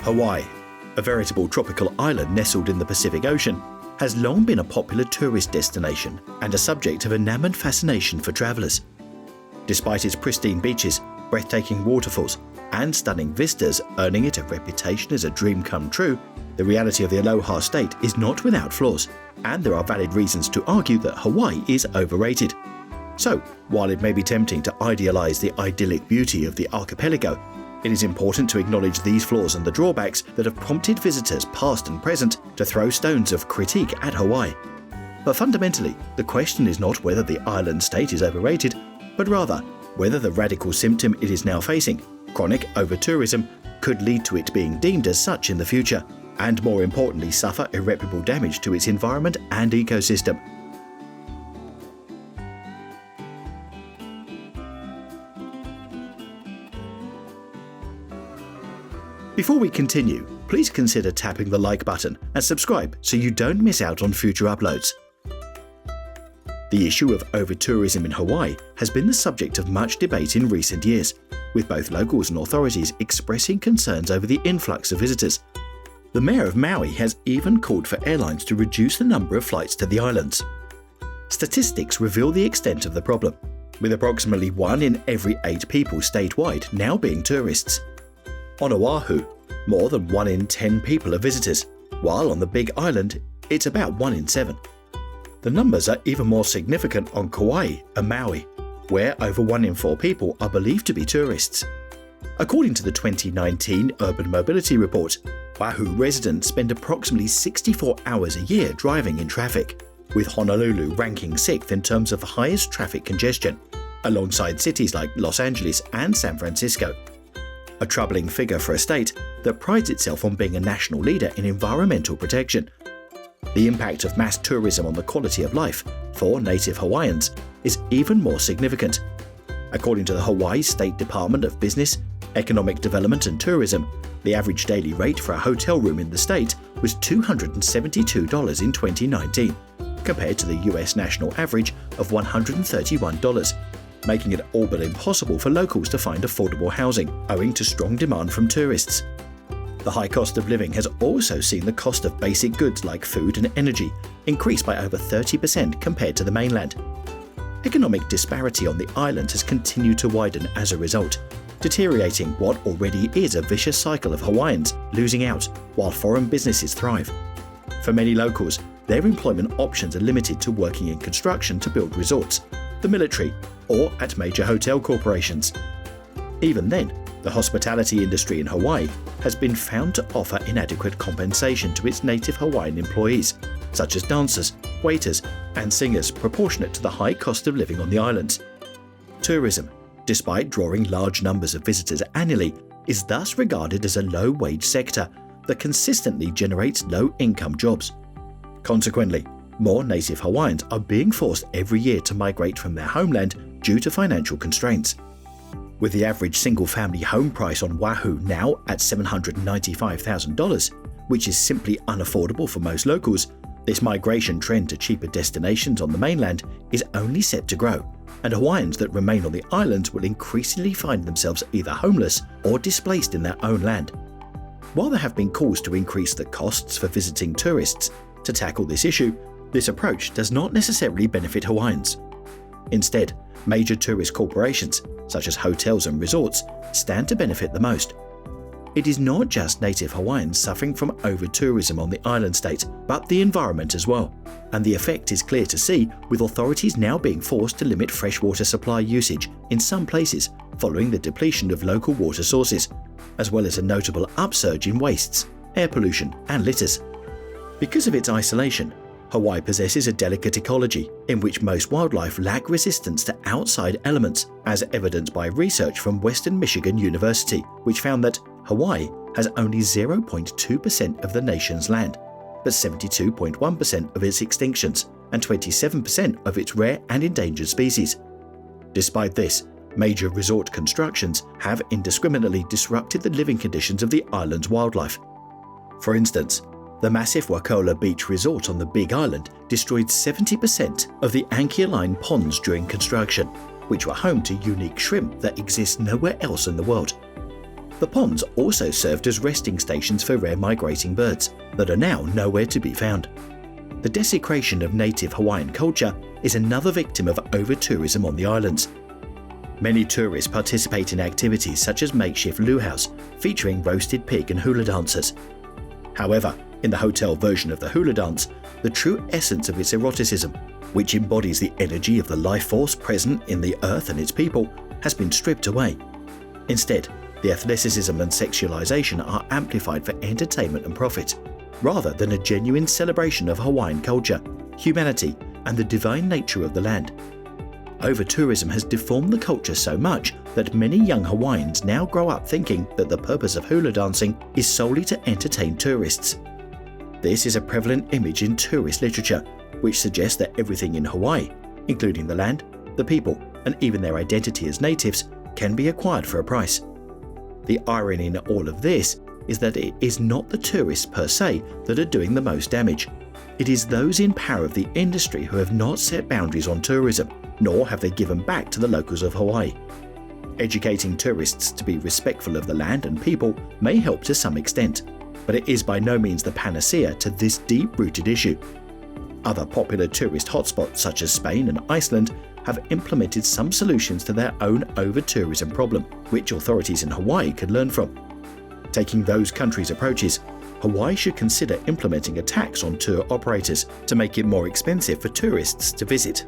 Hawaii, a veritable tropical island nestled in the Pacific Ocean, has long been a popular tourist destination and a subject of enamoured fascination for travellers. Despite its pristine beaches, breathtaking waterfalls, and stunning vistas earning it a reputation as a dream come true, the reality of the Aloha state is not without flaws, and there are valid reasons to argue that Hawaii is overrated. So, while it may be tempting to idealise the idyllic beauty of the archipelago, it is important to acknowledge these flaws and the drawbacks that have prompted visitors past and present to throw stones of critique at Hawaii. But fundamentally, the question is not whether the island state is overrated, but rather whether the radical symptom it is now facing, chronic over-tourism, could lead to it being deemed as such in the future, and more importantly suffer irreparable damage to its environment and ecosystem. Before we continue, please consider tapping the like button and subscribe so you don't miss out on future uploads. The issue of over-tourism in Hawaii has been the subject of much debate in recent years, with both locals and authorities expressing concerns over the influx of visitors. The mayor of Maui has even called for airlines to reduce the number of flights to the islands. Statistics reveal the extent of the problem, with approximately 1 in every 8 people statewide now being tourists. On Oahu, more than 1 in 10 people are visitors, while on the Big Island, it's about 1 in 7. The numbers are even more significant on Kauai and Maui, where over 1 in 4 people are believed to be tourists. According to the 2019 Urban Mobility Report, Oahu residents spend approximately 64 hours a year driving in traffic, with Honolulu ranking 6th in terms of the highest traffic congestion, alongside cities like Los Angeles and San Francisco. A troubling figure for a state that prides itself on being a national leader in environmental protection. The impact of mass tourism on the quality of life for native Hawaiians is even more significant. According to the Hawaii State Department of Business, Economic Development and Tourism, the average daily rate for a hotel room in the state was $272 in 2019, compared to the US national average of $131. Making it all but impossible for locals to find affordable housing, owing to strong demand from tourists. The high cost of living has also seen the cost of basic goods like food and energy increase by over 30% compared to the mainland. Economic disparity on the island has continued to widen as a result, deteriorating what already is a vicious cycle of Hawaiians losing out while foreign businesses thrive. For many locals, their employment options are limited to working in construction to build resorts, the military, or at major hotel corporations. Even then, the hospitality industry in Hawaii has been found to offer inadequate compensation to its native Hawaiian employees, such as dancers, waiters, and singers proportionate to the high cost of living on the islands. Tourism, despite drawing large numbers of visitors annually, is thus regarded as a low-wage sector that consistently generates low-income jobs. Consequently, more native Hawaiians are being forced every year to migrate from their homeland due to financial constraints. With the average single-family home price on Oahu now at $795,000, which is simply unaffordable for most locals, this migration trend to cheaper destinations on the mainland is only set to grow, and Hawaiians that remain on the islands will increasingly find themselves either homeless or displaced in their own land. While there have been calls to increase the costs for visiting tourists, to tackle this issue, this approach does not necessarily benefit Hawaiians. Instead, major tourist corporations, such as hotels and resorts, stand to benefit the most. It is not just native Hawaiians suffering from over-tourism on the island state, but the environment as well. And the effect is clear to see, with authorities now being forced to limit freshwater supply usage in some places following the depletion of local water sources, as well as a notable upsurge in wastes, air pollution, and litters. Because of its isolation, Hawaii possesses a delicate ecology in which most wildlife lack resistance to outside elements, as evidenced by research from Western Michigan University, which found that Hawaii has only 0.2% of the nation's land, but 72.1% of its extinctions and 27% of its rare and endangered species. Despite this, major resort constructions have indiscriminately disrupted the living conditions of the island's wildlife. For instance, the massive Waikola Beach Resort on the Big Island destroyed 70% of the ankyline ponds during construction, which were home to unique shrimp that exist nowhere else in the world. The ponds also served as resting stations for rare migrating birds that are now nowhere to be found. The desecration of native Hawaiian culture is another victim of over-tourism on the islands. Many tourists participate in activities such as makeshift luau's featuring roasted pig and hula dancers. However, in the hotel version of the hula dance, the true essence of its eroticism, which embodies the energy of the life force present in the earth and its people, has been stripped away. Instead, the athleticism and sexualization are amplified for entertainment and profit, rather than a genuine celebration of Hawaiian culture, humanity, and the divine nature of the land. Over-tourism has deformed the culture so much that many young Hawaiians now grow up thinking that the purpose of hula dancing is solely to entertain tourists. This is a prevalent image in tourist literature, which suggests that everything in Hawaii, including the land, the people, and even their identity as natives, can be acquired for a price. The irony in all of this is that it is not the tourists per se that are doing the most damage. It is those in power of the industry who have not set boundaries on tourism, nor have they given back to the locals of Hawaii. Educating tourists to be respectful of the land and people may help to some extent, but it is by no means the panacea to this deep-rooted issue. Other popular tourist hotspots such as Spain and Iceland have implemented some solutions to their own over-tourism problem, which authorities in Hawaii could learn from. Taking those countries' approaches, Hawaii should consider implementing a tax on tour operators to make it more expensive for tourists to visit.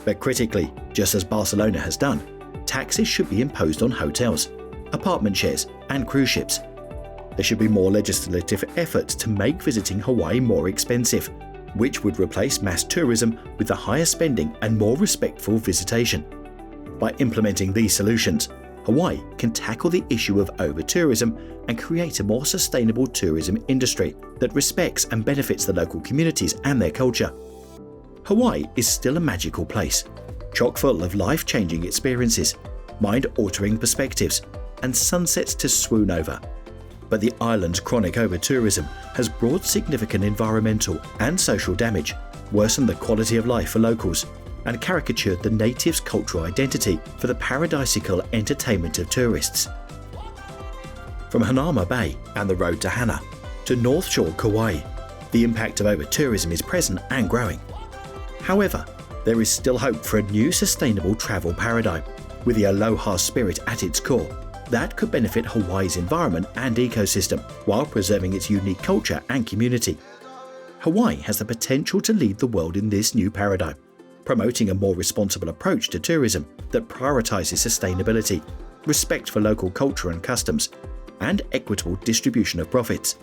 But critically, just as Barcelona has done, taxes should be imposed on hotels, apartment shares, and cruise ships. There should be more legislative efforts to make visiting Hawaii more expensive, which would replace mass tourism with the higher spending and more respectful visitation. By implementing these solutions, Hawaii can tackle the issue of over-tourism and create a more sustainable tourism industry that respects and benefits the local communities and their culture. Hawaii is still a magical place, chock full of life-changing experiences, mind-altering perspectives, and sunsets to swoon over. But the island's chronic over-tourism has brought significant environmental and social damage, worsened the quality of life for locals, and caricatured the natives' cultural identity for the paradisiacal entertainment of tourists. From Hanauma Bay and the road to Hana to North Shore Kauai, the impact of over-tourism is present and growing. However, there is still hope for a new sustainable travel paradigm, with the aloha spirit at its core, that could benefit Hawaii's environment and ecosystem while preserving its unique culture and community. Hawaii has the potential to lead the world in this new paradigm, promoting a more responsible approach to tourism that prioritizes sustainability, respect for local culture and customs, and equitable distribution of profits.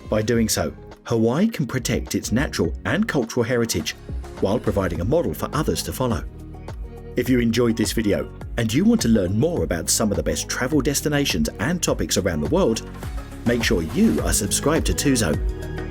By doing so, Hawaii can protect its natural and cultural heritage while providing a model for others to follow. If you enjoyed this video and you want to learn more about some of the best travel destinations and topics around the world, make sure you are subscribed to Tozome.